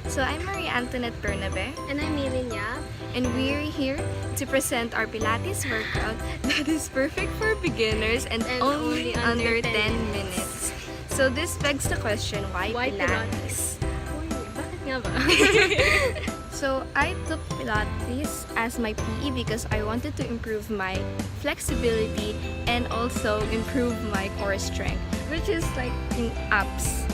So I'm Antoniette Bernabe, And I'm Lynn, and we're here to present our Pilates workout that is perfect for beginners and only under 10 minutes. So this begs the question, why Pilates? Uy, bakit nga ba? So I took Pilates as my PE because I wanted to improve my flexibility and also improve my core strength, which is like in abs.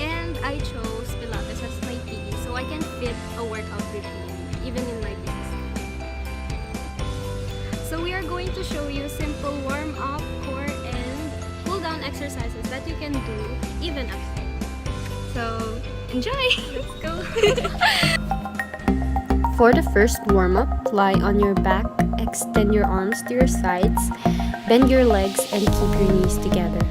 And I chose Pilates as my PE so I can fit a workout routine even in my busy schedule. So we are going to show you simple warm-up, core, and cool-down exercises that you can do even at home. So enjoy! Let's go! For the first warm-up, lie on your back, extend your arms to your sides, bend your legs and keep your knees together.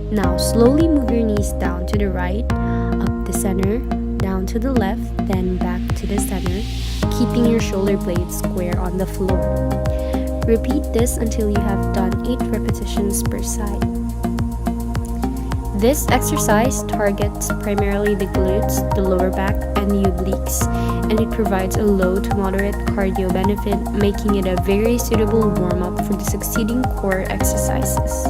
Now slowly move your knees down to the right, up the center, down to the left, then back to the center, keeping your shoulder blades square on the floor. Repeat this until you have done 8 repetitions per side. This exercise targets primarily the glutes, the lower back, and the obliques, and it provides a low to moderate cardio benefit, making it a very suitable warm-up for the succeeding core exercises.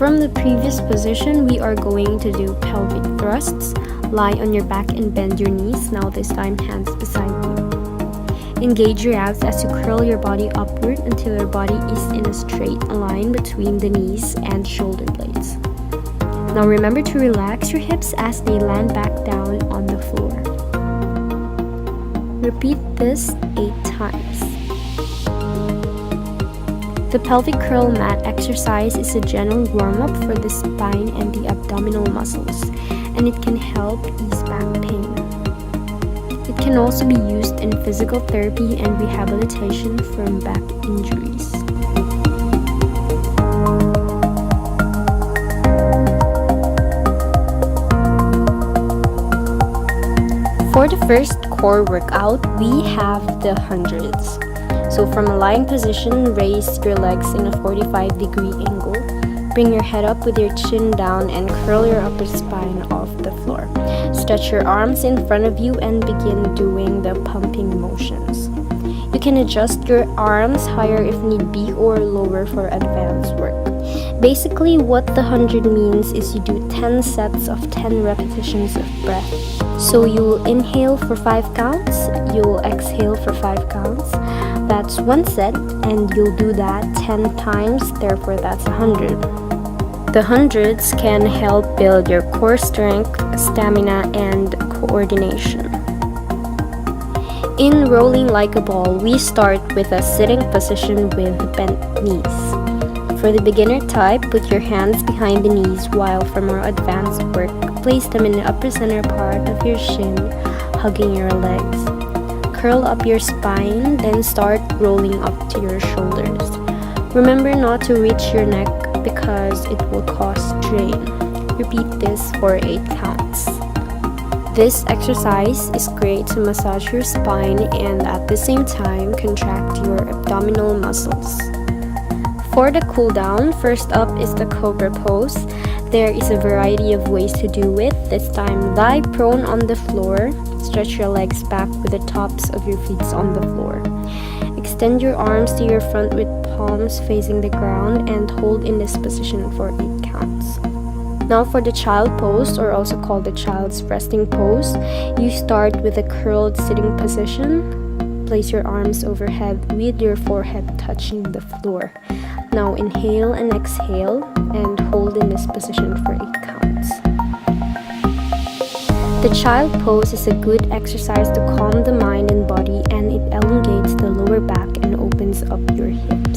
From the previous position, we are going to do pelvic thrusts. Lie on your back and bend your knees, now this time hands beside you. Engage your abs as you curl your body upward until your body is in a straight line between the knees and shoulder blades. Now remember to relax your hips as they land back down on the floor. Repeat this 8 times. The pelvic curl mat exercise is a general warm-up for the spine and the abdominal muscles, and it can help ease back pain. It can also be used in physical therapy and rehabilitation from back injuries. For the first core workout, we have the hundreds. So from a lying position, raise your legs in a 45-degree angle. Bring your head up with your chin down and curl your upper spine off the floor. Stretch your arms in front of you and begin doing the pumping motions. You can adjust your arms higher if need be or lower for advanced work. Basically, what the 100 means is you do 10 sets of 10 repetitions of breath. So you'll inhale for 5 counts, you'll exhale for 5 counts. That's 1 set, and you'll do that 10 times, therefore that's 100. The hundreds can help build your core strength, stamina, and coordination. In rolling like a ball, we start with a sitting position with bent knees. For the beginner type, put your hands behind the knees, while for more advanced work, place them in the upper center part of your shin, hugging your legs. Curl up your spine, then start rolling up to your shoulders. Remember not to reach your neck because it will cause strain. Repeat this for 8 counts. This exercise is great to massage your spine and at the same time contract your abdominal muscles. For the cool down, first up is the Cobra pose. There is a variety of ways to do it. This time, lie prone on the floor. Stretch your legs back with the tops of your feet on the floor. Extend your arms to your front with palms facing the ground and hold in this position for 8 counts. Now for the child pose, or also called the child's resting pose, you start with a curled sitting position. Place your arms overhead with your forehead touching the floor. Now inhale and exhale and hold in this position for 8 counts. The child pose is a good exercise to calm the mind and body, and it elongates the lower back and opens up your hips.